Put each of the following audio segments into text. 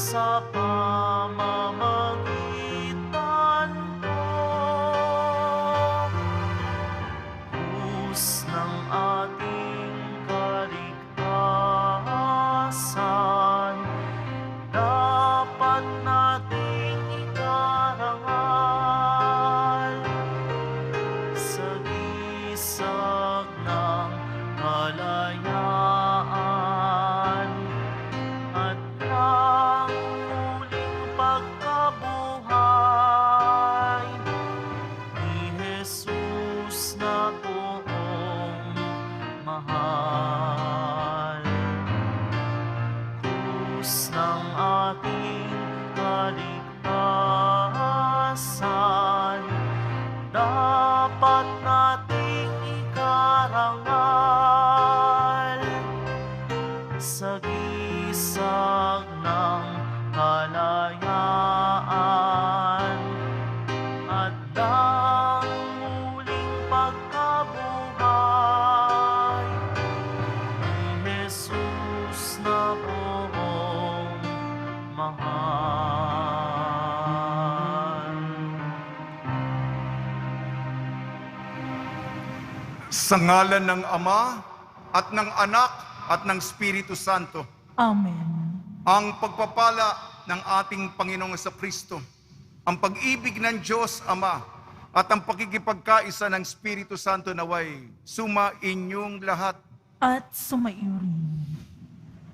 sa pamamagitan mo. Krus ng ating kaligtasan, dapat nating ikarangal sa gisag ng kalayaan at ang muling pagkabuhay ni Jesus na poong mahal. Krus ng ating kaligtasan, dapat nating ikarangal sa gisag ng kalayaan at ang muling pagkabuhay ni Jesus na poong mahal. Sa ngalan ng Ama at ng Anak at ng Espiritu Santo, Amen. ang pagpapala ng ating Panginoong Kristo, ang pag-ibig ng Diyos Ama, at ang pakikipagkaisa ng Espiritu Santo naway sumainyong lahat. At sumaiyo rin.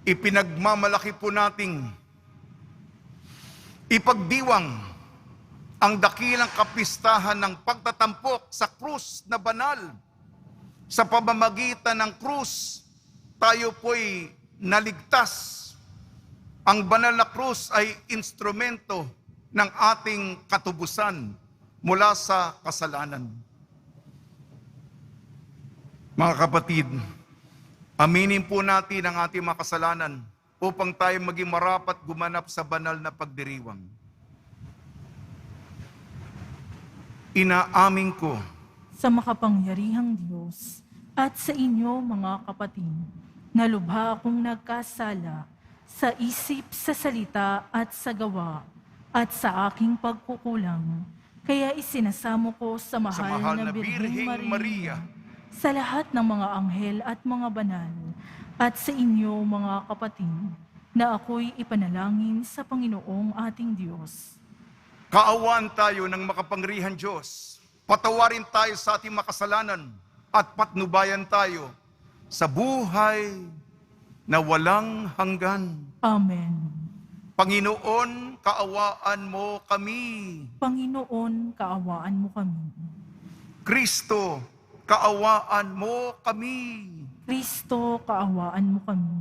Ipinagmamalaki po nating ipagdiwang ang dakilang kapistahan ng pagtatampok sa krus na banal. Sa pamamagitan ng krus, tayo po'y naligtas. Ang banal na krus ay instrumento ng ating katubusan mula sa kasalanan. Mga kapatid, aminin po natin ang ating mga kasalanan upang tayo maging marapat gumanap sa banal na pagdiriwang. Inaamin ko Sa makapangyarihang Diyos at sa inyo mga kapatid, na lubha akong nagkasala sa isip, sa salita at sa gawa at sa aking pagkukulang. Kaya isinasamo ko sa mahal na Birheng Maria, sa lahat ng mga anghel at mga banal, at sa inyo mga kapatid, na ako'y ipanalangin sa Panginoong ating Diyos. kaawaan tayo ng makapangyarihan Diyos. Patawarin tayo sa ating makasalanan at patnubayan tayo sa buhay na walang hanggan. Amen. Panginoon, kaawaan mo kami. Panginoon, kaawaan mo kami. Kristo, kaawaan mo kami. Kristo, kaawaan mo kami.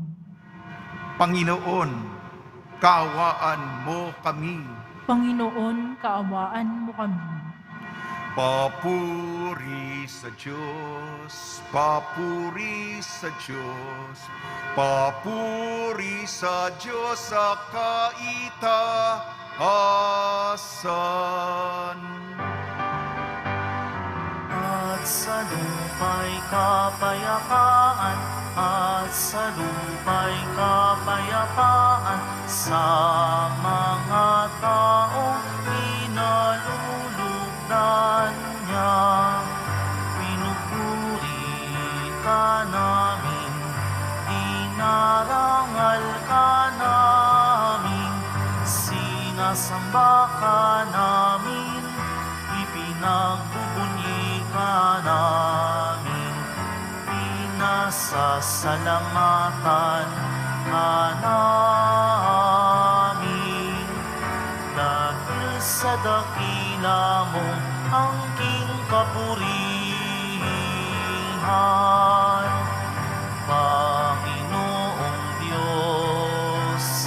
Panginoon, kaawaan mo kami. Panginoon, kaawaan mo kami. Papuri sa Diyos, papuri sa Diyos, papuri sa Diyos sa kaitaasan. At sa lupa'y kapayapaan, at sa lupa'y kapayapaan, sa mga taong pinalulugdan niya. Pinupuri ka namin, inarangal ka namin, sinasamba ka namin, ipinagbubunyi ka namin, pinasasalamatan ka namin. Dahil sa dakila mong angking kapurihan, Panginoong Diyos,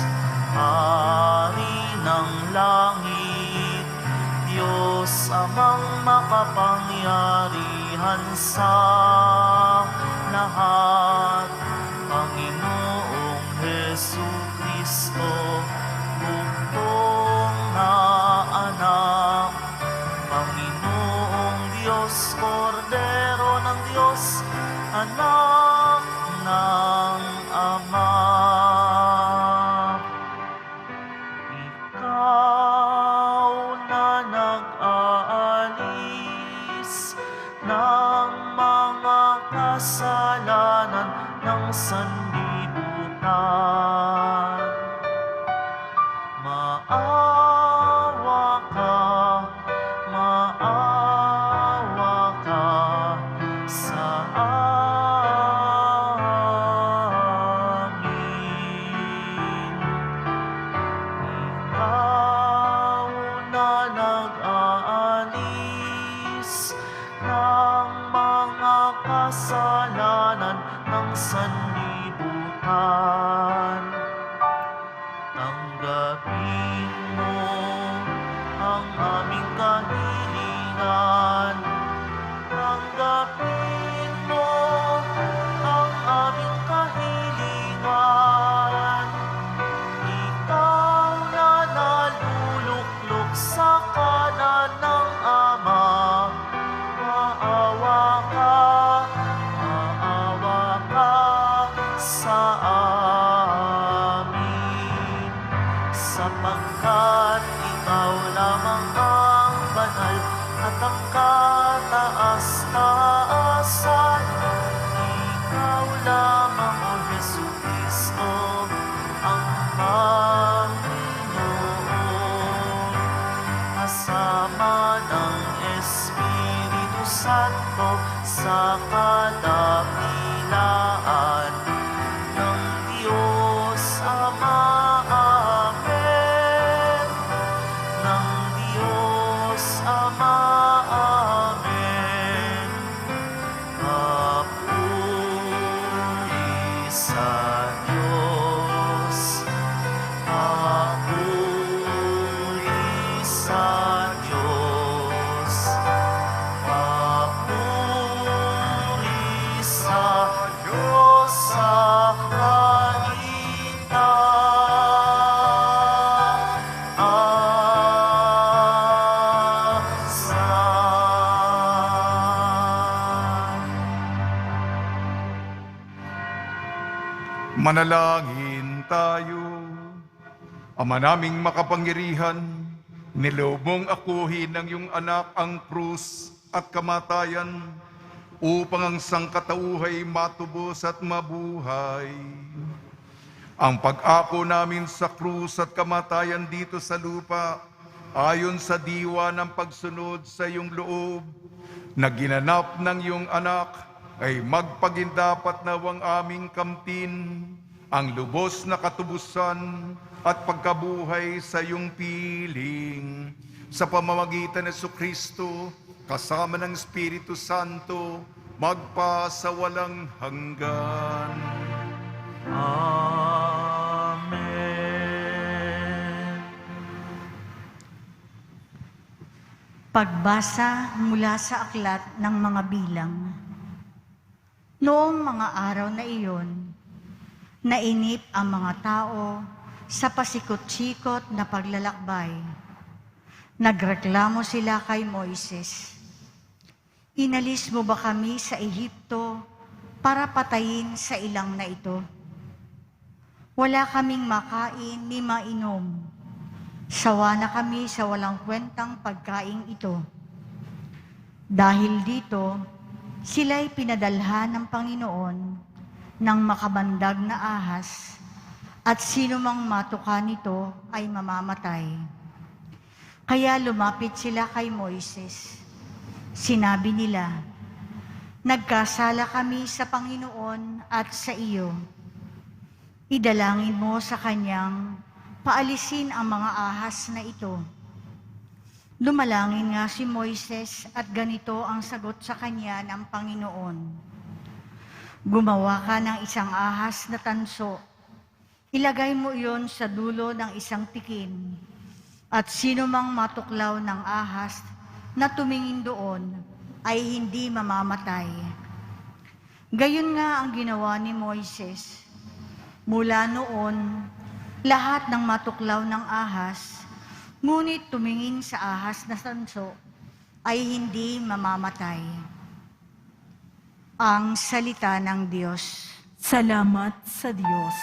Hari ng langit, Diyos amang makapangyarihan sa lahat, Panginoong Jesucristo, bugtong na anak, Panginoong Diyos, Kordero ng Diyos, anak ng Ama. sa kadakilaan ng Diyos Ama. Amen. Ng Diyos Ama. Amen. Papuri sa Diyos. Papuri sa Diyos. Papuri sa Diyos sa kaitaasan. Manalangin tayo. Ama naming makapangyarihan, niloob mong akuhin ng iyong anak ang krus at kamatayan upang ang sangkatauhay matubos at mabuhay. Ang pag-ako namin sa krus at kamatayan dito sa lupa, ayon sa diwa ng pagsunod sa iyong loob, na ginanap ng iyong anak, ay magpagindapat nawang aming kamtin ang lubos na katubusan at pagkabuhay sa iyong piling. Sa pamamagitan ng Jesucristo, kasama ng Espiritu Santo, magpasawalang hanggan. Amen. Pagbasa mula sa aklat ng mga bilang. Noong mga araw na iyon, nainip ang mga tao sa pasikot-sikot na paglalakbay. Nagreklamo sila kay Moises. Inalis mo ba kami sa Ehipto para patayin sa ilang na ito? Wala kaming makain ni mainom. Sawa na kami sa walang kwentang pagkain ito. Dahil dito, sila'y pinadalhan ng Panginoon ng makabandag na ahas, at sino mang matuka nito ay mamamatay. Kaya lumapit sila kay Moises. Sinabi nila, "Nagkasala kami sa Panginoon at sa iyo. Idalangin mo sa kanyang paalisin ang mga ahas na ito." Lumalangin nga si Moises at ganito ang sagot sa kanya ng Panginoon. "Gumawa ka ng isang ahas na tanso. Ilagay mo iyon sa dulo ng isang tikin, at sino mang matuklaw ng ahas na tumingin doon ay hindi mamamatay." Gayon nga ang ginawa ni Moises. Mula noon, lahat ng matuklaw ng ahas, ngunit tumingin sa ahas na tanso, ay hindi mamamatay. Ang salita ng Diyos. Salamat sa Diyos.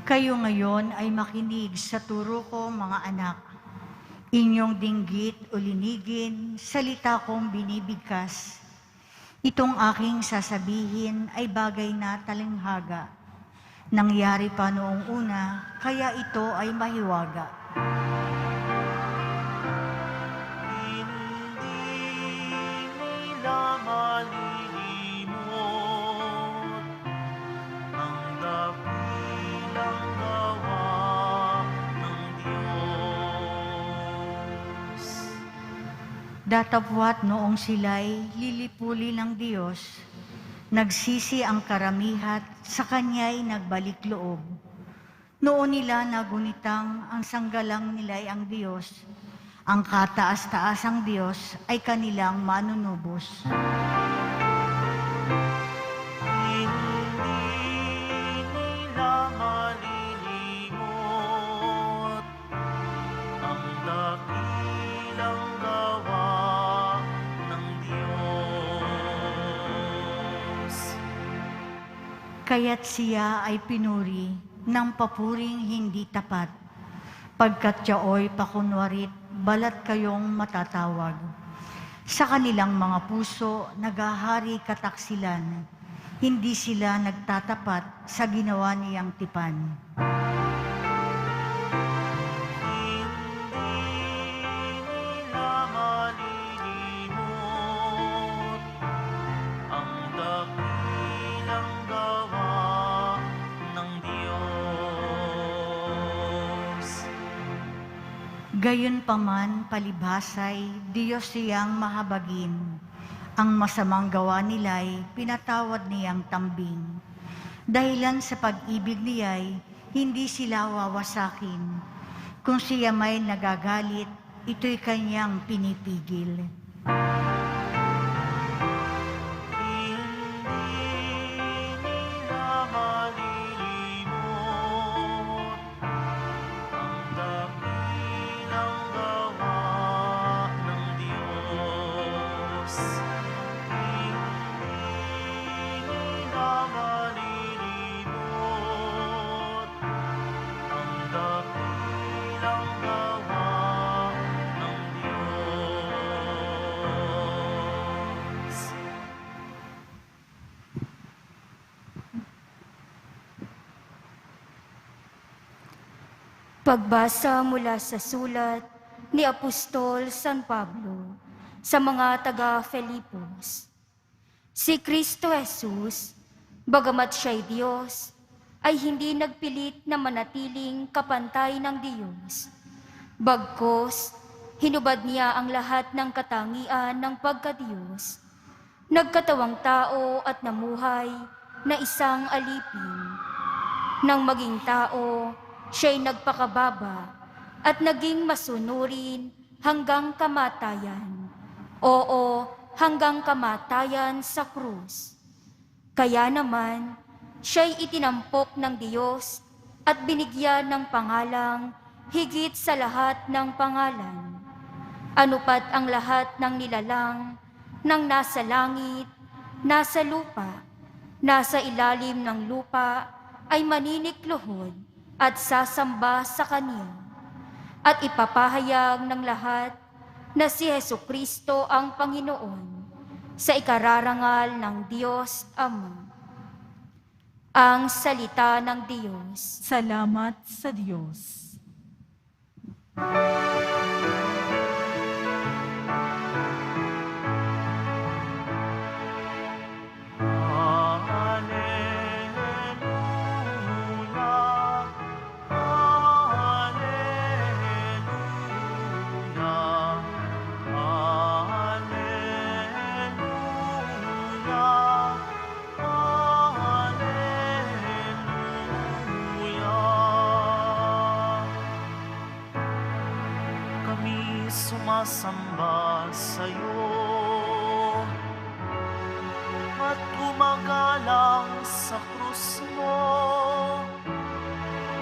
Kayo ngayon ay makinig sa turo ko, mga anak. Inyong dinggit o linigin, salita kong binibigkas. Itong aking sasabihin ay bagay na talinghaga. Nangyari pa noong una, kaya ito ay mahiwaga. Hindi nila malilimot ang dakilang gawa ng Diyos. Datapwat noong sila'y lilipuli ng Diyos, nagsisi ang karamihat, sa Kanya'y nagbalik loob. Noon nila nagunitang ang sanggalang nila'y ang Diyos, ang kataas-taasang Diyos ay kanilang manunubos. Kaya't siya ay pinuri ng papuring hindi tapat, pagkat yaoy pakunwarit, balat kayong matatawag. Sa kanilang mga puso, naghahari kataksilan, hindi sila nagtatapat sa ginawa niyang tipan. Hindi nila malilimot ang dakilang gawa ng Diyos. Gayunpaman palibhasay, Diyos siyang mahabagin. Ang masamang gawa nila'y pinatawad niyang tambing. Dahilan sa pag-ibig niya'y hindi sila wawasakin. Kung siya may nagagalit, ito'y kanyang pinipigil. Hindi nila malilimot ang dakilang gawa ng Diyos. Hindi nila malilimot ang dakilang gawa ng Diyos. Pagbasa mula sa sulat ni Apostol San Pablo sa mga taga-Filipos. Si Kristo Jesus, bagamat siya'y Diyos, ay hindi nagpilit na manatiling kapantay ng Diyos. Bagkus, hinubad niya ang lahat ng katangian ng pagka-Diyos. Nagkatawang tao at namuhay na isang alipin. Nang maging tao, siya'y nagpakababa at naging masunurin hanggang kamatayan. Oo, hanggang kamatayan sa krus. Kaya naman, siya'y itinampok ng Diyos at binigyan ng pangalang higit sa lahat ng pangalan. Anupat ang lahat ng nilalang ng nasa langit, nasa lupa, nasa ilalim ng lupa ay maninikluhod at sasamba sa Kanya, at ipapahayag ng lahat na si Hesukristo ang Panginoon sa ikararangal ng Diyos Ama. Ang salita ng Diyos. Salamat sa Diyos. Hallelujah, hallelujah, hallelujah, hallelujah. Kami sumasamba sa'yo at gumagalang sa krus mo,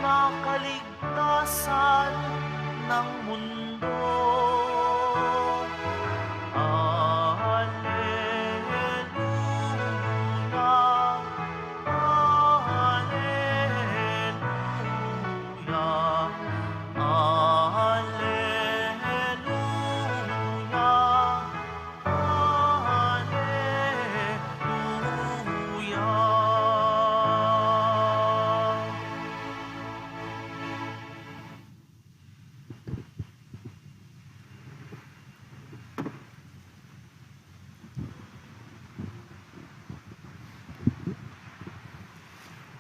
na kaligtasan ng mundo. Hallelujah, hallelujah, hallelujah, hallelujah.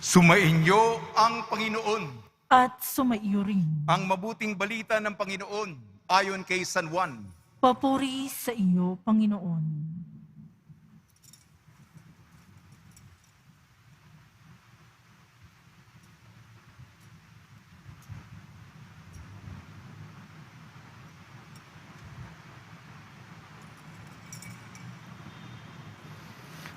Sumainyo ang Panginoon. At sumaiyo rin. Ang mabuting balita ng Panginoon ayon kay San Juan. Papuri sa iyo, Panginoon.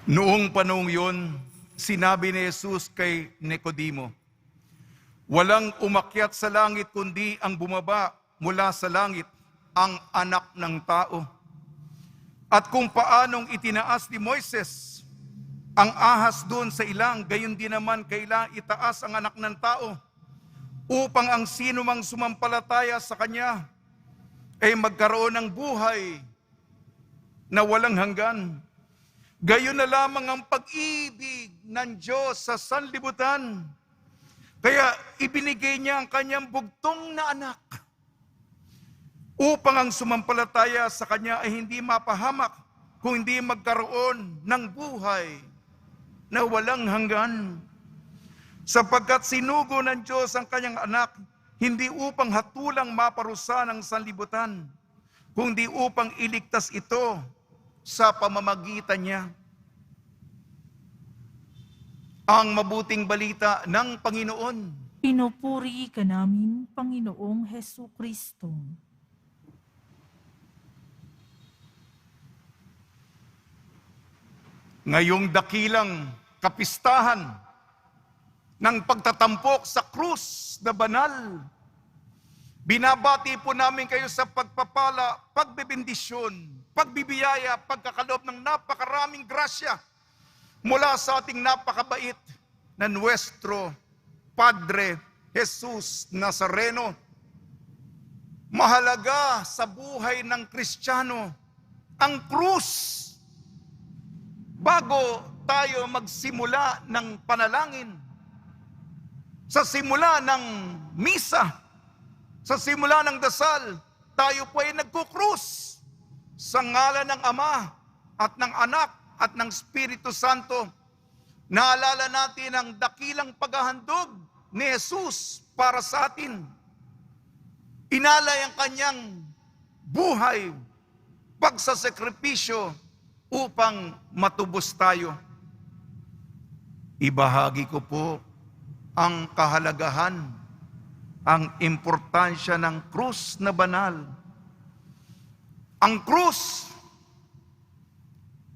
Noong panahong yun, sinabi ni Jesus kay Nicodemo, walang umakyat sa langit kundi ang bumaba mula sa langit, ang anak ng tao. At kung paanong itinaas ni Moises ang ahas doon sa ilang, gayon din naman kailangan itaas ang anak ng tao, upang ang sino mang sumampalataya sa kanya ay magkaroon ng buhay na walang hanggan. Gayon na lamang ang pag-ibig ng Diyos sa sanlibutan. Kaya ibinigay niya ang kanyang bugtong na anak upang ang sumampalataya sa kanya ay hindi mapahamak, kung hindi magkaroon ng buhay na walang hanggan. Sapagkat sinugo ng Diyos ang kanyang anak, hindi upang hatulang maparusa ng sanlibutan, kundi upang iligtas ito sa pamamagitan niya. Ang mabuting balita ng Panginoon. Pinupuri ka namin, Panginoong Hesu Kristo. Ngayong dakilang kapistahan ng pagtatampok sa krus na banal, binabati po namin kayo sa pagpapala, pagbebendisyon, pagbibiyaya, pagkakaloob ng napakaraming grasya mula sa ating napakabait na Nuestro Padre Jesus Nazareno. Mahalaga sa buhay ng Kristiyano ang krus. Bago tayo magsimula ng panalangin, sa simula ng misa, sa simula ng dasal, tayo po ay nagkukrus sa ngalan ng Ama at ng Anak at ng Espiritu Santo. Naalala natin ang dakilang paghahandog ni Jesus para sa atin. Inalay ang kanyang buhay, pagsasakripisyo upang matubos tayo. Ibahagi ko po ang kahalagahan, ang importansya ng krus na banal. Ang krus,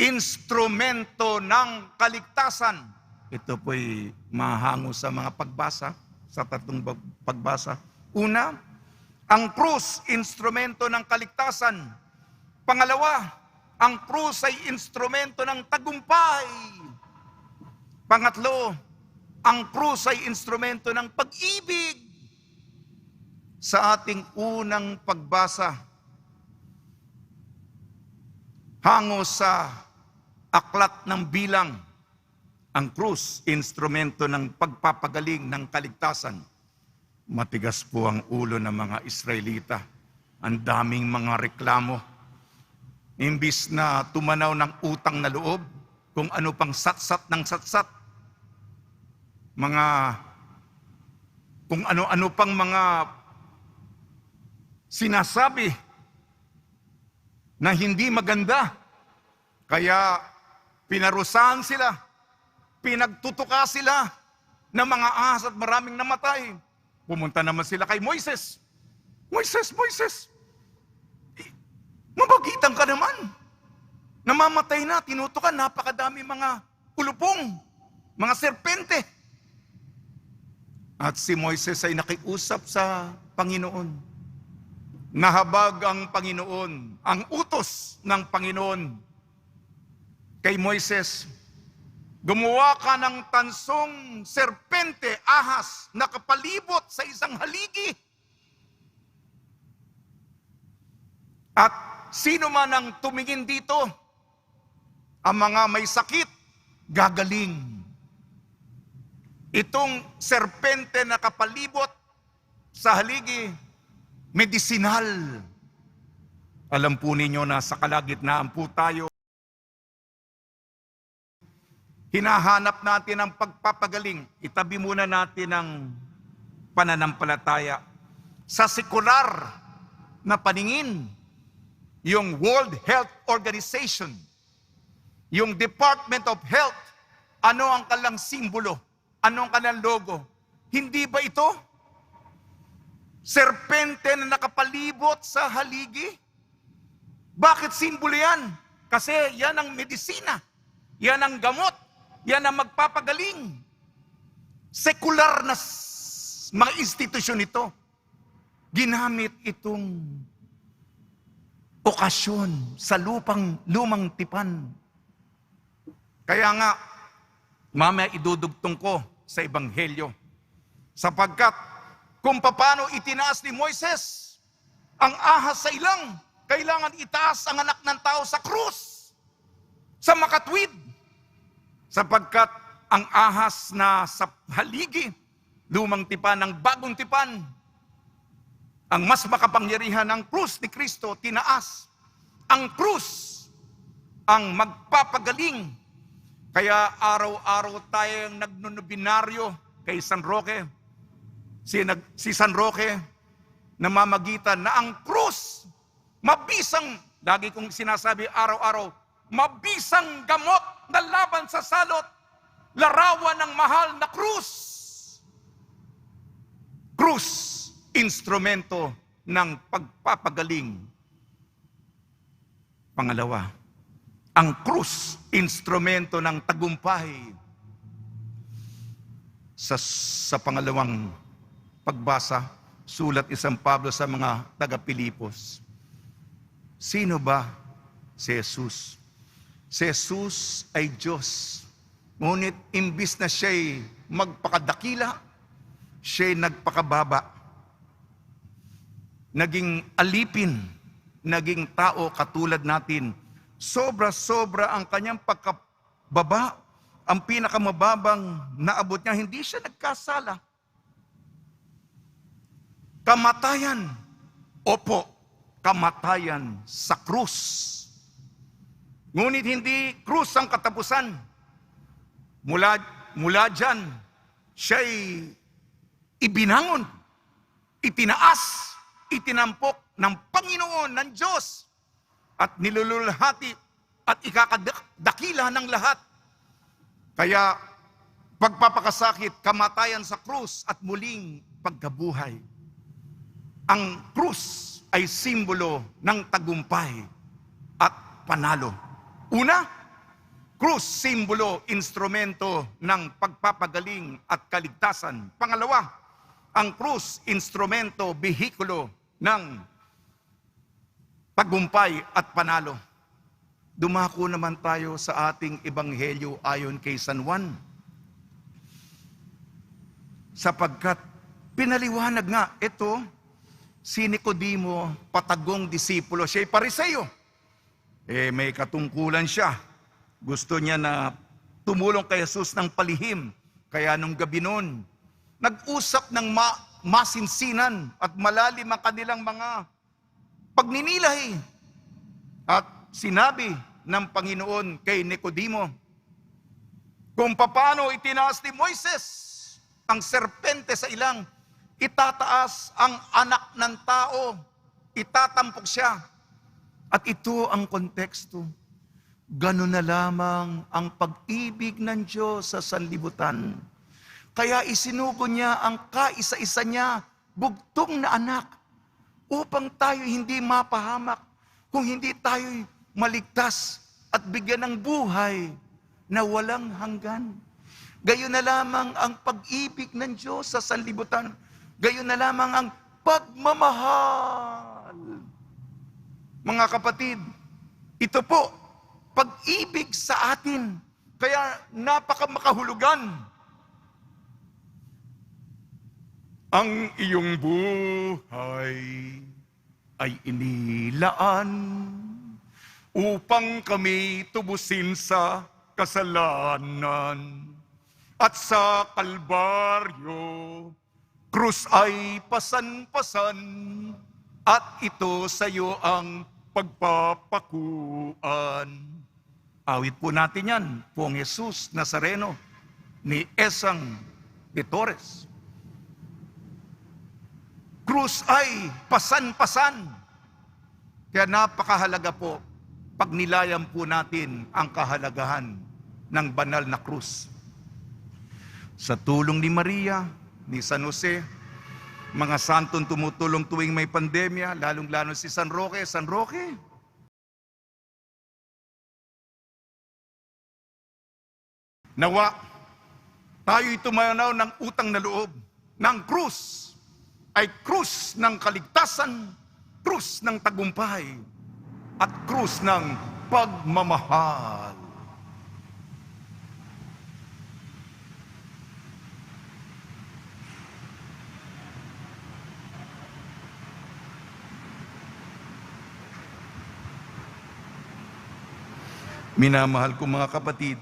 instrumento ng kaligtasan. Ito po'y mahango sa mga pagbasa, sa tatlong pagbasa. Una, ang krus, instrumento ng kaligtasan. Pangalawa, ang krus ay instrumento ng tagumpay. Pangatlo, ang krus ay instrumento ng pag-ibig. Sa ating unang pagbasa, hango sa aklat ng bilang, ang krus, instrumento ng pagpapagaling ng kaligtasan. Matigas po ang ulo ng mga Israelita. Ang daming mga reklamo. Imbis na tumanaw ng utang na loob, kung ano pang satsat ng satsat, kung ano-ano pang mga sinasabi na hindi maganda. Kaya pinarusahan sila, pinagtutuka sila ng mga ahas at maraming namatay. Pumunta naman sila kay Moises. Moises, mabagitan ka naman. Namamatay na, tinutukan, napakadami mga ulupong, mga serpente. At si Moises ay nakiusap sa Panginoon. Nahabag ang Panginoon, ang utos ng Panginoon kay Moises. Gumawa ka ng tansong serpente, ahas, na kapalibot sa isang haligi. At sino man ang tumingin dito, ang mga may sakit, gagaling. Itong serpente na kapalibot sa haligi, medisinal. Alam po ninyo na sa kalagitnaan po tayo, hinahanap natin ang pagpapagaling. Itabi muna natin ang pananampalataya. Sa sekular na paningin, yung World Health Organization, yung Department of Health, ano ang kanilang simbolo? Ano ang kanilang logo? Hindi ba ito serpente na nakapalibot sa haligi? Bakit simbolo yan? Kasi yan ang medisina, yan ang gamot, yan ang magpapagaling. Sekular na mga institusyon ito, ginamit itong okasyon sa lumang tipan. Kaya nga, mamaya idudugtong ko sa Ebanghelyo. Sapagkat kung paano itinaas ni Moises ang ahas sa ilang, kailangan itaas ang anak ng tao sa krus, sa makatwid. Sapagkat ang ahas na sa haligi, lumang tipan ng bagong tipan, ang mas makapangyarihan ng krus ni Kristo, tinaas. Ang krus ang magpapagaling. Kaya araw-araw tayong nagnonobinaryo kay San Roque. Si San Roque, namamagitan na ang krus, mabisang, lagi kong sinasabi araw-araw, mabisang gamot na laban sa salot, larawan ng mahal na krus. Krus, instrumento ng pagpapagaling. Pangalawa, ang krus, instrumento ng tagumpay. Sa pangalawang pagbasa, sulat ni San Pablo sa mga taga-Pilipos. Sino ba si Jesus? Si Jesus ay Diyos. Ngunit imbis na siya'y magpakadakila, siya'y nagpakababa. Naging alipin, naging tao katulad natin. Sobra-sobra ang kanyang pagkababa, ang pinakamababang naabot niya, hindi siya nagkasala. Kamatayan, opo, kamatayan sa krus. Ngunit hindi krus ang katapusan. Mula dyan, siya'y ibinangon, itinaas, itinampok ng Panginoon, ng Diyos, at nilululhati at ikakadakila ng lahat. Kaya pagpapakasakit, kamatayan sa krus at muling pagkabuhay. Ang krus ay simbolo ng tagumpay at panalo. Una, krus, simbolo, instrumento ng pagpapagaling at kaligtasan. Pangalawa, ang krus, instrumento, behikulo ng tagumpay at panalo. Dumako naman tayo sa ating ebanghelyo ayon kay San Juan. Sapagkat pinaliwanag nga, ito, si Nicodemo, patagong disipulo, siya'y Pariseo. May katungkulan siya. Gusto niya na tumulong kay Jesus ng palihim. Kaya nung gabi noon, nag-usap ng masinsinan at malalim ang kanilang mga pagninilay. At sinabi ng Panginoon kay Nicodemo, kung paano itinaas ni Moises ang serpente sa ilang, itataas ang anak ng tao, itatampok siya. At ito ang konteksto. Ganun na lamang ang pag-ibig ng Diyos sa sanlibutan. Kaya isinugo niya ang kaisa-isa niya, bugtong na anak, upang tayo hindi mapahamak, kung hindi tayo maligtas at bigyan ng buhay na walang hanggan. Gayon na lamang ang pag-ibig ng Diyos sa sanlibutan. Gayon na lamang ang pagmamahal. Mga kapatid, ito po, pag-ibig sa atin. Kaya napakamakahulugan. Ang iyong buhay ay inilaan upang kami tubusin sa kasalanan. At sa Kalbaryo, krus ay pasan-pasan, at ito sa iyo ang pagpapakuan. Awit po natin yan, Pong Jesus Nazareno, ni Esang de Torres. Krus ay pasan-pasan. Kaya napakahalaga po, pag nilayan po natin ang kahalagahan ng banal na krus. Sa tulong ni Maria, ni San Jose, mga santong tumutulong tuwing may pandemya, lalong-lalo si San Roque. San Roque, nawa, tayo'y tumanaw ng utang na loob, ng krus, ay krus ng kaligtasan, krus ng tagumpay, at krus ng pagmamahal. Minamahal ko mga kapatid,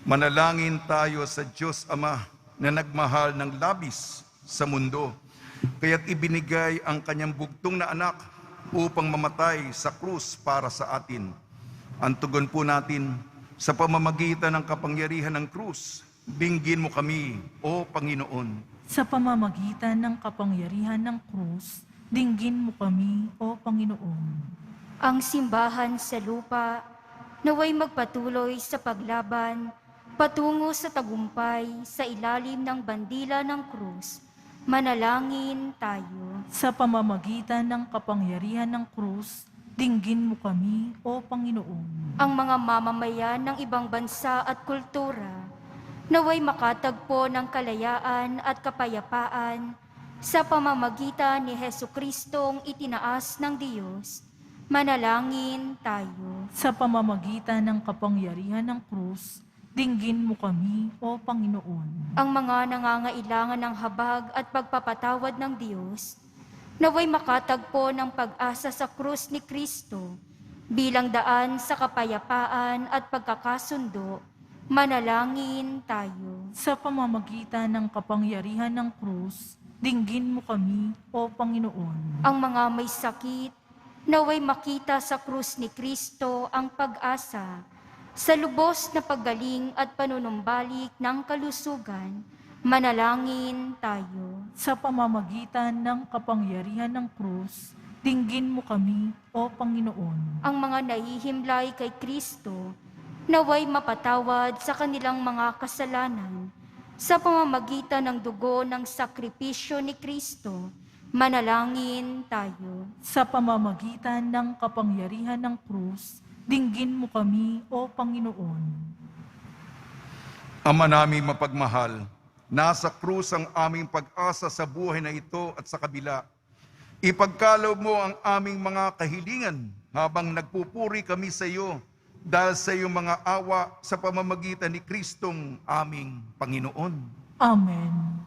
manalangin tayo sa Diyos Ama na nagmahal ng labis sa mundo, kaya't ibinigay ang kanyang bugtong na anak upang mamatay sa krus para sa atin. Ang tugon po natin, sa pamamagitan ng kapangyarihan ng krus, dinggin mo kami, O Panginoon. Sa pamamagitan ng kapangyarihan ng krus, dinggin mo kami, O Panginoon. Ang simbahan sa lupa, naway magpatuloy sa paglaban, patungo sa tagumpay sa ilalim ng bandila ng krus. Manalangin tayo. Sa pamamagitan ng kapangyarihan ng krus, dinggin mo kami, O Panginoon. Ang mga mamamayan ng ibang bansa at kultura, naway makatagpo ng kalayaan at kapayapaan sa pamamagitan ni Jesukristong itinaas ng Diyos. Manalangin tayo. Sa pamamagitan ng kapangyarihan ng krus, dinggin mo kami, O Panginoon. Ang mga nangangailangan ng habag at pagpapatawad ng Diyos, naway makatagpo ng pag-asa sa krus ni Kristo bilang daan sa kapayapaan at pagkakasundo. Manalangin tayo. Sa pamamagitan ng kapangyarihan ng krus, dinggin mo kami, O Panginoon. Ang mga may sakit, naway makita sa krus ni Kristo ang pag-asa sa lubos na paggaling at panunumbalik ng kalusugan. Manalangin tayo. Sa pamamagitan ng kapangyarihan ng krus, dinggin mo kami, O Panginoon. Ang mga nahihimlay kay Kristo, naway mapatawad sa kanilang mga kasalanan sa pamamagitan ng dugo ng sakripisyo ni Kristo. Manalangin tayo. Sa pamamagitan ng kapangyarihan ng krus, dinggin mo kami, O Panginoon. Ama naming mapagmahal, nasa krus ang aming pag-asa sa buhay na ito at sa kabila. Ipagkaloob mo ang aming mga kahilingan habang nagpupuri kami sa iyo dahil sa iyong mga awa sa pamamagitan ni Kristong aming Panginoon. Amen.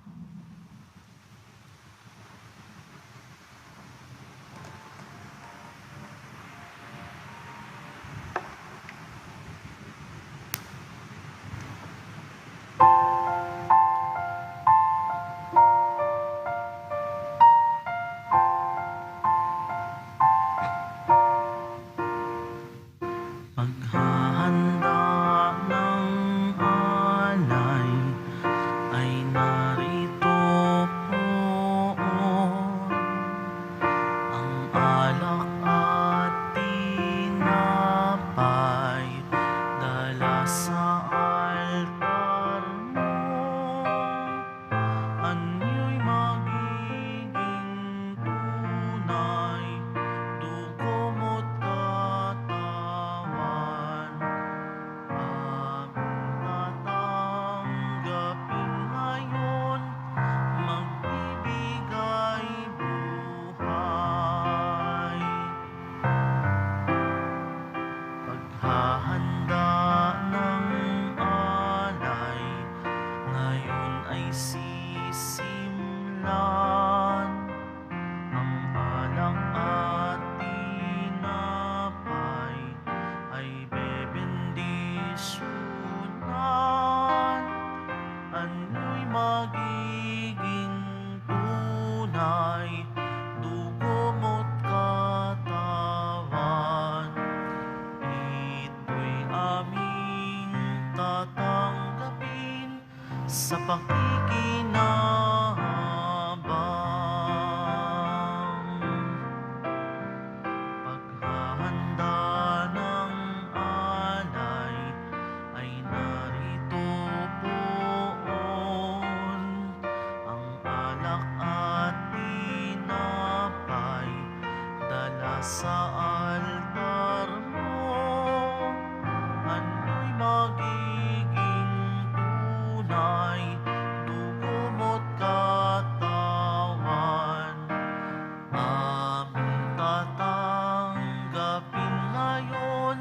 Paghahanda ng alay ay narito po ang alak at tinapay dala sa altar mo. Anyo'y magiging tunay, dugo mo't katawan. Aming tatanggapin ngayon, magbibigay buhay. Paghahanda ng alay, ngayon ay sisimlan. Ang alak at tinapay ay bebendisyonan. Ano'y magiging tunay, dugo mo't katawan. Ito'y aming tatanggapin sa pakikinabang. Paghahanda ng alay ay narito poon ang alak at tinapay dala sa altar mo. Ano'y magiging tunay, dugo mo't katawan. Aming tatanggapin ngayon,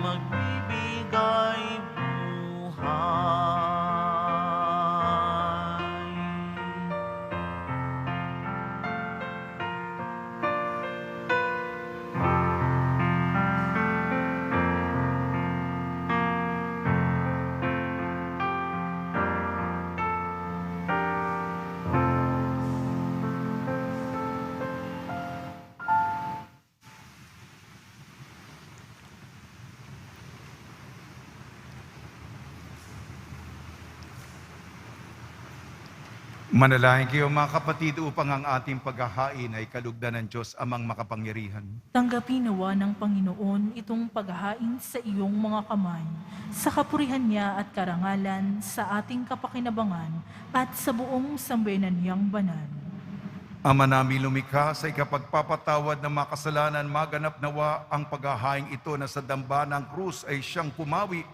magbibigay buhay. Manalangin kayo mga kapatid upang ang ating paghahain ay kalugdan ng Diyos amang makapangyarihan. Tanggapin nawa ng Panginoon itong paghahain sa iyong mga kamay, sa kapurihan niya at karangalan, sa ating kapakinabangan, at sa buong sambayanan niyang banal. Ama namin lumikha, sa ikapagpapatawad ng mga kasalanan, maganap nawa ang paghahain ito na sa damba ng krus ay siyang pumawi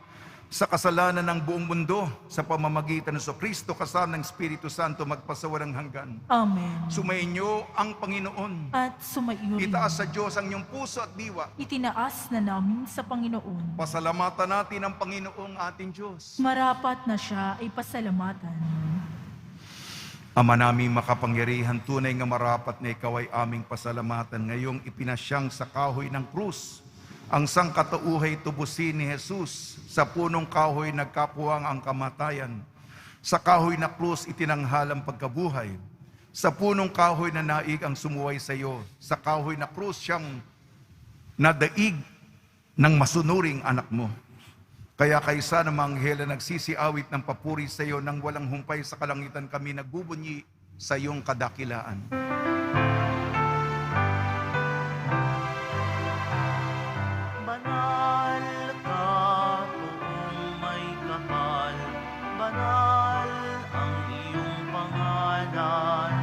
sa kasalanan ng buong mundo sa pamamagitan ng Kristo kasama ng Espiritu Santo magpasawalang hanggan. Amen. Sumainyo ang Panginoon. At sumaiyo rin. Itaas sa Diyos ang inyong puso at diwa. Itinaas na namin sa Panginoon. Pasalamatan natin ang Panginoong ating Diyos. Marapat na siya ay pasalamatan. Ama naming makapangyarihan, tunay nga marapat na ikaw ay aming pasalamatan. Ngayong ipinasyang sa kahoy ng krus, ang sangkatauhay tubusin ni Jesus. Sa punong kahoy nagkapuwang ang kamatayan. Sa kahoy na krus itinanghal ang pagkabuhay. Sa punong kahoy na naig ang sumuway sa iyo. Sa kahoy na krus siyang nadaig ng masunuring anak mo. Kaya kaysa ng mga anghel na nagsisiawit ng papuri sa iyo nang walang humpay sa kalangitan, kami nagbubunyi sa iyong kadakilaan. Banal ka, poong may kapal, banal ang iyong pangalan,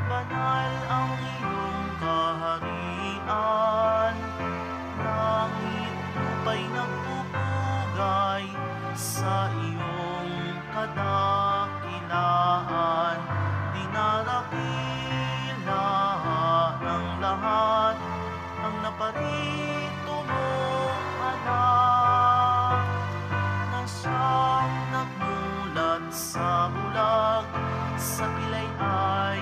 banal ang iyong kaharian, langit lupa'y nagpupugay sa iyong kadakilaan, dinadakila ng lahat ang naparito mong anak, na siyang nagmulat sa bulag, sa pilay ay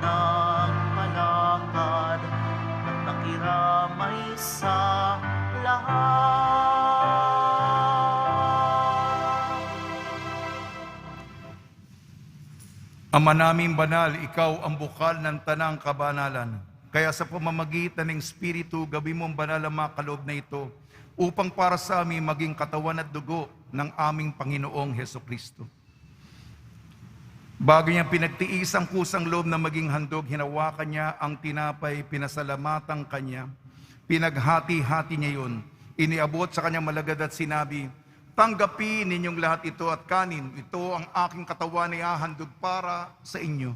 nagpalakad, at nakiramay sa lahat. Ama naming banal, ikaw ang bukal ng tanang kabanalan. Kaya sa pamamagitan ng Espiritu, gawin mong banal ang mga kaloob na ito upang para sa amin maging katawan at dugo ng aming Panginoong Hesukristo. Bago niya pinagtiis ang kusang loob na maging handog, hinawakan niya ang tinapay, pinasalamatan kanya, pinaghati-hati niya yun, iniabot sa kanyang malagad at sinabi, tanggapin ninyong lahat ito at kanin, ito ang aking katawan na ihahandog para sa inyo.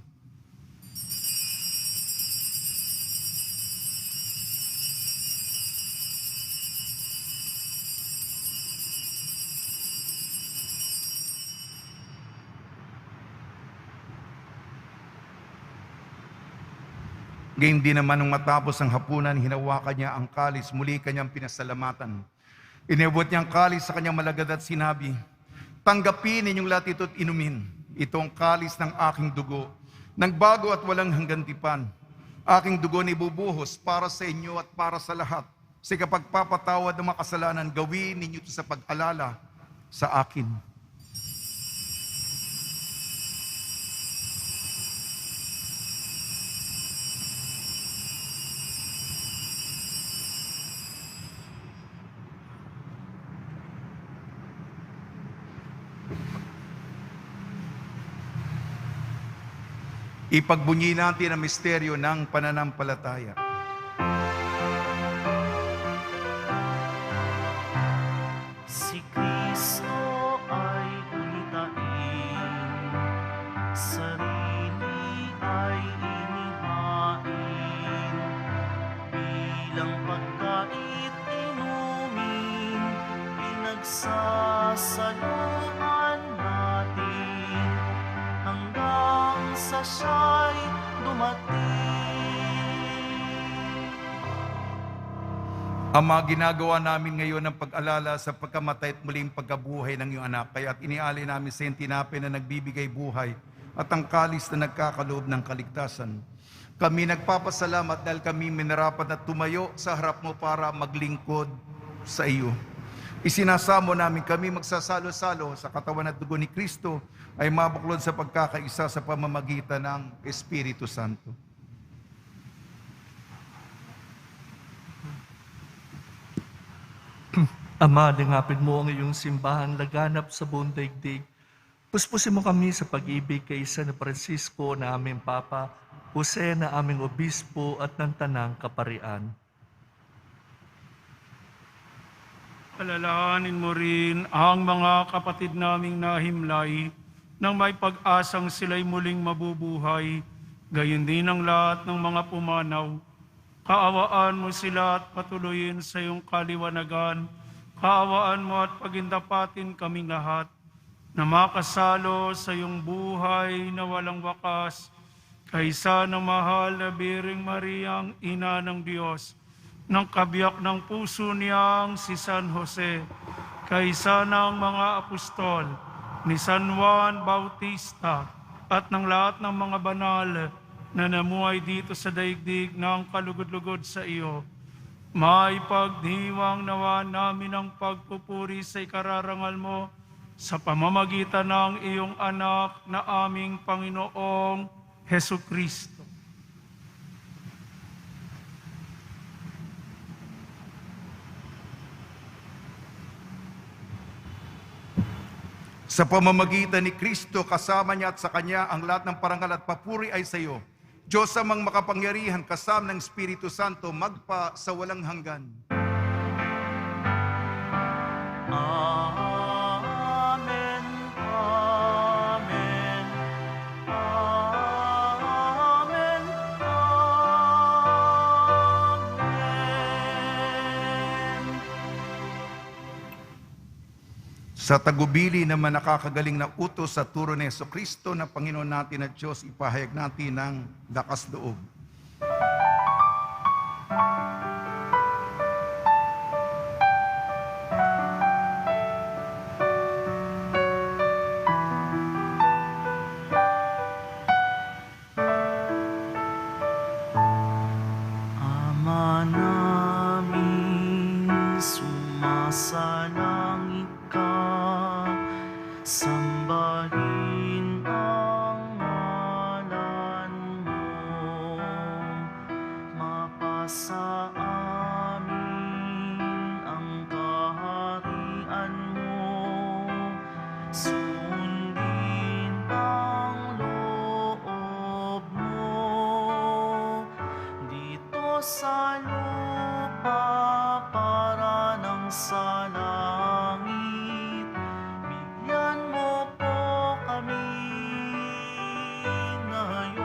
Gayun din naman nung matapos ang hapunan, hinawakan niya ang kalis, muli kanyang pinasalamatan. Inabot niya ang kalis sa kanyang malagad at sinabi, tanggapin ninyong lahat ito at inumin. Ito ang kalis ng aking dugo, ng bago at walang hanggan tipan. Aking dugo na ibubuhos para sa inyo at para sa lahat. Sa kapagpapatawad ng mga kasalanan, gawin ninyo ito sa pag-alala sa akin. Ipagbunyi natin ang misteryo ng pananampalataya. Si Kristo ay ulitain, sarili ay inihain, bilang pagkait inumin, pinagsasaluhan natin, hanggang sa siya'y dumating. Ama, ginagawa namin ngayon ang pag-alala sa pagkamatay at muling pagkabuhay ng iyong anak. Kaya't inialay namin sa iyong tinapay na nagbibigay buhay at ang kalis na nagkakaloob ng kaligtasan. Kami nagpapasalamat dahil kami minarapat na tumayo sa harap mo para maglingkod sa iyo. Isinasamo namin kami magsasalo-salo sa katawan at dugo ni Kristo ay mabuklod sa pagkakaisa sa pamamagitan ng Espiritu Santo. Ama, lingapin mo ang iyong simbahan laganap sa buong daigdig Puspusin mo kami sa pag-ibig kay San Francisco na aming Papa, Jose na aming Obispo at ng Tanang Kaparian. Alalahanin mo rin ang mga kapatid naming nahimlay nang may pag-asang sila'y muling mabubuhay, gayon din ang lahat ng mga pumanaw. Kaawaan mo sila at patuloyin sa iyong kaliwanagan. Kaawaan mo at pagindapatin kaming lahat na makasalo sa iyong buhay na walang wakas, kaysa ng mahal na Biring Mariang Ina ng Diyos, ng kabiyak ng puso niyang si San Jose, kaysa ng mga apostol, ni San Juan Bautista, at ng lahat ng mga banal na namuhay dito sa daigdig ng kalugod-lugod sa iyo. May pagdiwang nawa namin ang pagpupuri sa ikararangal mo sa pamamagitan ng iyong anak na aming Panginoong Hesu Kristo. Sa pamamagitan ni Kristo, kasama niya at sa Kanya, ang lahat ng parangal at papuri ay sa iyo. Diyos amang makapangyarihan, kasama ng Espiritu Santo, magpa sa walang hanggan. Amen, amen, amen, amen. Sa tagubili naman nakakagaling na utos sa turo ni Jesucristo na Panginoon natin at Diyos, ipahayag natin ng lakas loob. Ama namin, sumasalangit ka, sambahin ang ngalan mo, mapasa amin ang kaharian mo, sundin ang loob mo, dito sa lupa para ng sa langit. Bigyan mo po kami ngayon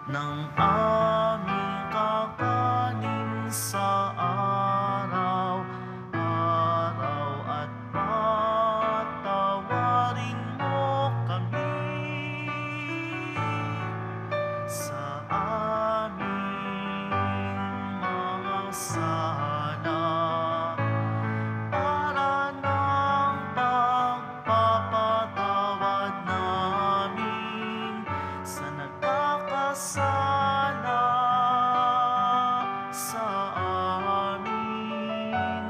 ng aming kakanin sa araw-araw, at patawarin mo kami sa aming mga sala, para ng pagpapatawad namin sa nagkakasala sa amin.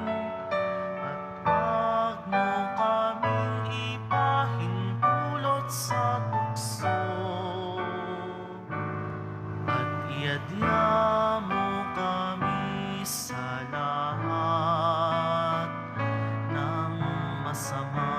At wag mo kaming ipahintulot sa tukso, at iadya mo kami sa lahat ng masama.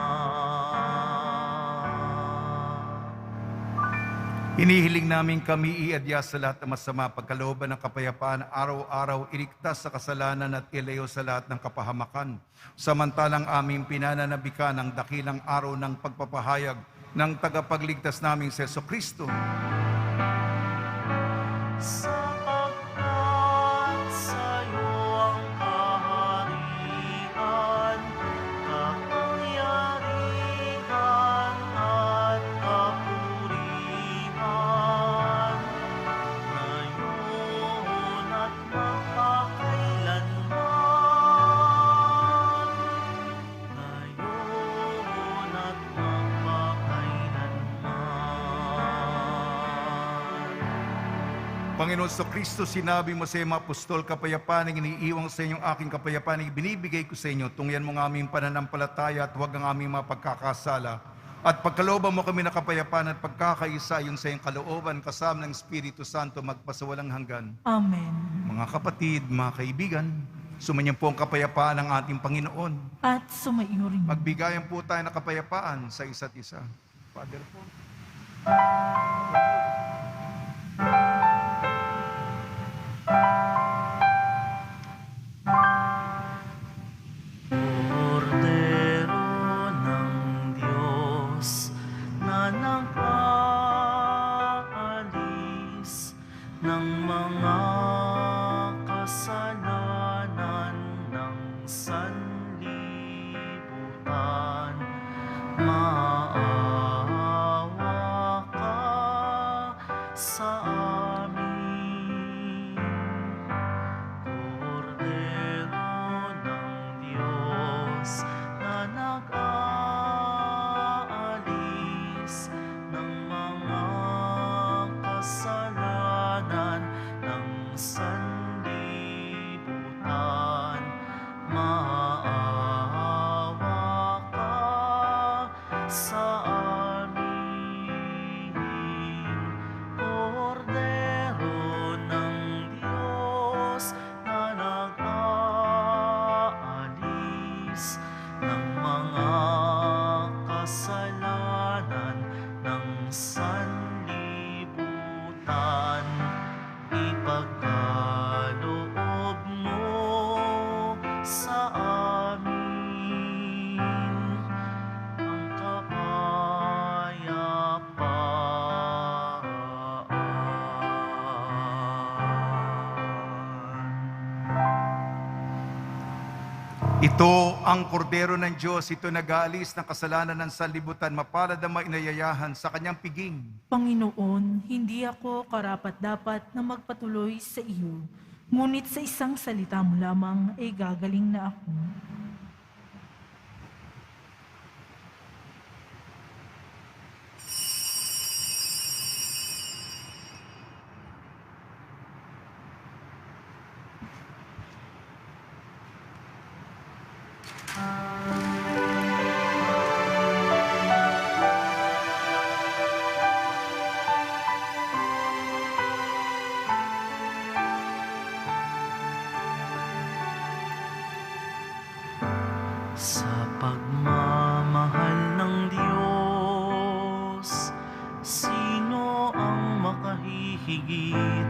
Hinihiling namin kami iadya sa lahat ng masama, pagkalooban ng kapayapaan, araw-araw iligtas sa kasalanan at ilayo sa lahat ng kapahamakan. Samantalang aming pinananabikan ang dakilang araw ng pagpapahayag ng tagapagligtas naming si Jesucristo. Sapagkat sa'yo ang kaharian, kapangyarihan at kapurihan, ngayon at magpakailanman, ngayon at magpakailanman. Panginoon sa Kristo, sinabi mo sa mga apostol, kapayapaan ang iniiwang sa inyong aking kapayapaan ang binibigay ko sa inyo. Tungyan mo ang aming pananampalataya at huwag ang aming mga pagkakasala. At pagkalooban mo kami na kapayapaan at pagkakaisa ayon sa iyong kalooban, kasama ng Espiritu Santo, magpasawalang hanggan. Amen. Mga kapatid, mga kaibigan, Sumanyan po ang kapayapaan ng ating Panginoon. At sumaiyo rin. Magbigayan po tayo ng kapayapaan sa isa't isa. Father po. Kordero ng Diyos na nag-aalis ng mga kasalanan ng sanlibutan, maawa ka sa amin. Kordero ng Diyos na nag-aalis ng mga kasalanan ng sanlibutan, maawa ka sa amin. Kordero ng Diyos na nag-aalis ng mga kasalanan ng sanlibutan, ipagkaloob mo sa amin ang kapayapaan. Ito ang kordero ng Diyos, ito nag-aalis ng kasalanan ng sanlibutan, mapalad ang mainayayahan sa kanyang piging. Panginoon, hindi ako karapat-dapat na magpatuloy sa iyo, ngunit sa isang salita mo lamang ay gagaling na ako. Sa pagmamahal ng Diyos, sino ang makahihigit?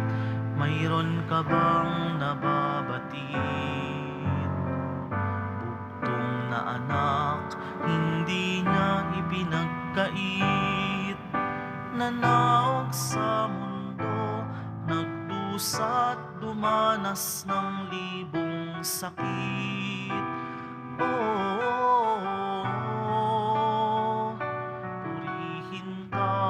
Mayroon ka bang nababatid? Bugtong na anak, hindi niya ipinagkait. Nanaog sa mundo, nagdusa't dumanas ng libong sakit. Purihin ka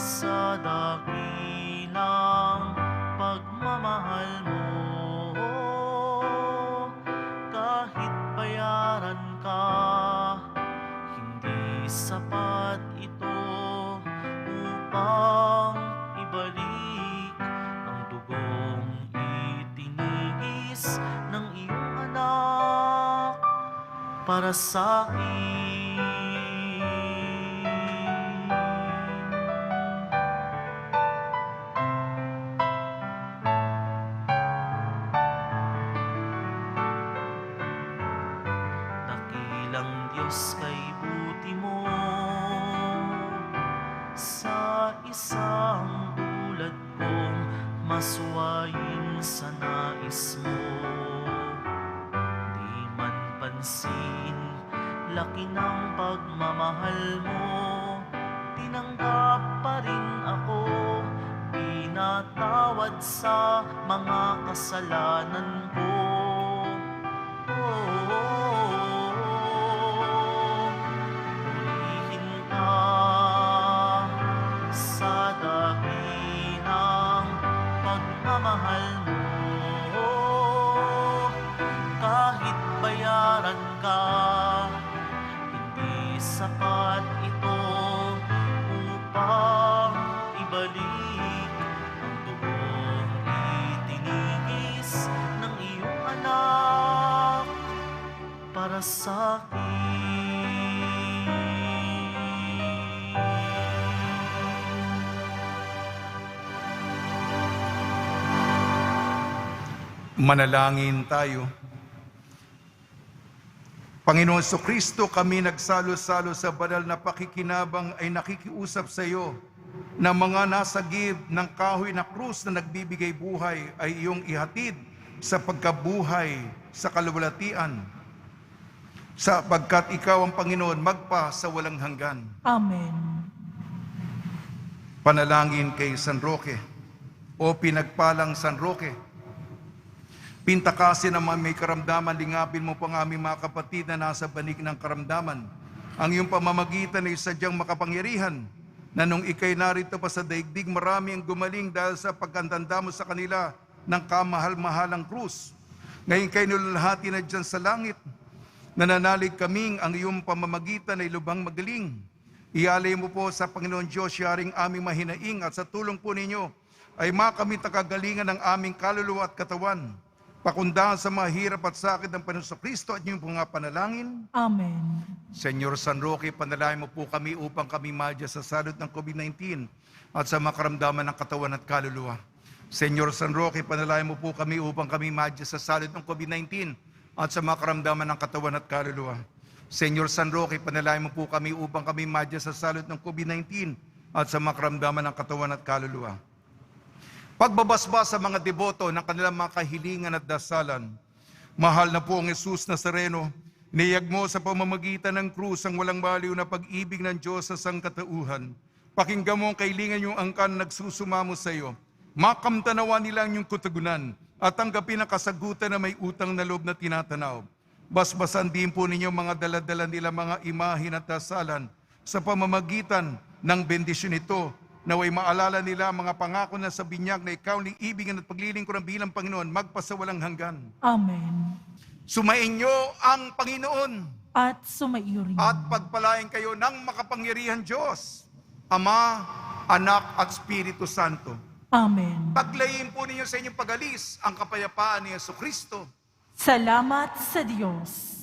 sa dakilang pagmamahal mo, kahit bayaran ka, hindi sapat ito upang ibalik ang dugong itinigis ng iyong anak para sa akin. Dakilang Diyos kay buti mo, sa isang tulad kong masuwayin sa nais mo. Di man pansin, laki ng pagmamahal mo, tinanggap pa rin ako, pinatawad sa mga kasalanan ko. Purihin ka sa dakilang pagmamahal mo, kahit bayaran ka, hindi sapat ito upang ibalik ang dugong itinigis ng iyong anak para sa akin. Manalangin tayo. Panginoon Kristo, kami nagsalo-salo sa banal na pakikinabang ay nakikiusap sa iyo na mga nasagip ng kahoy na krus na nagbibigay buhay ay iyong ihatid sa pagkabuhay sa kalwalatian, sapagkat ikaw ang Panginoon magpa sa walang hanggan. Amen. Panalangin kay San Roque. O pinagpalang San Roque, pintakasin ang mga may karamdaman, lingapin mo pang aming mga kapatid na nasa banig ng karamdaman. Ang iyong pamamagitan ay sadyang makapangyarihan, na nung ikay narito pa sa daigdig, marami ang gumaling dahil sa pagkantanda mo sa kanila ng kamahal-mahalang krus. Ngayon kay nululhati na dyan sa langit, nananalig kaming ang iyong pamamagitan ay lubang magaling. Ialay mo po sa Panginoon Diyos, yaring aming mahinaing, at sa tulong po ninyo ay makamit ang kagalingan ng aming kaluluwa at katawan. Pakundahan sa mga hirap at sakit ng Panginoon Kristo at inyong mga panalangin. Amen. Senyor San Roque, panalangin mo po kami upang kami madya sa salot ng COVID-19 at sa makaramdaman ng katawan at kaluluwa. Senyor San Roque, panalangin mo po kami upang kami madya sa salot ng COVID-19 at sa makaramdaman ng katawan at kaluluwa. Senyor San Roque, panalangin mo po kami upang kami madya sa salot ng COVID-19 at sa makaramdaman ng katawan at kaluluwa. Pagbabasbas sa mga deboto ng kanilang mga kahilingan at dasalan, mahal na po ang Jesus Nazareno, niyag mo sa pamamagitan ng krus ang walang baliw na pag-ibig ng Diyos sa sangkatauhan. Pakinggan mo ang kailingan yung angkan nagsusumamo sa iyo. Makamtanawa nila ang iyong kutagunan at tanggapin ang kasagutan na may utang na loob na tinatanaw. Basbasan din po ninyo mga daladala nila mga imahin at dasalan sa pamamagitan ng bendisyon ito, naway maalala nila ang mga pangako na sa binyag na ikaw ni ibigan at paglilingkuran bilang Panginoon magpasawalang hanggan. Amen. Sumainyo ang Panginoon At sumaiyo rin. at pagpalain kayo ng makapangyarihan Diyos, Ama, Anak at Espiritu Santo. Amen. Paglayin po ninyo sa inyong pag-alis ang kapayapaan ni Jesucristo. Salamat sa Diyos.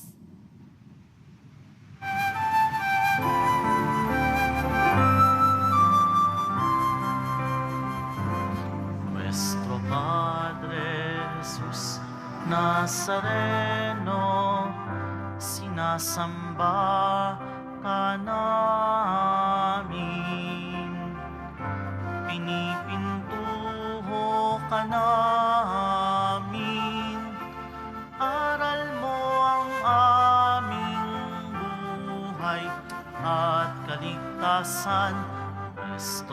Nuestro Padre Jesus Nazareno, sinasamba ka namin, pinipintuho ka namin, aral mo ang aming buhay at kaligtasan. Nuestro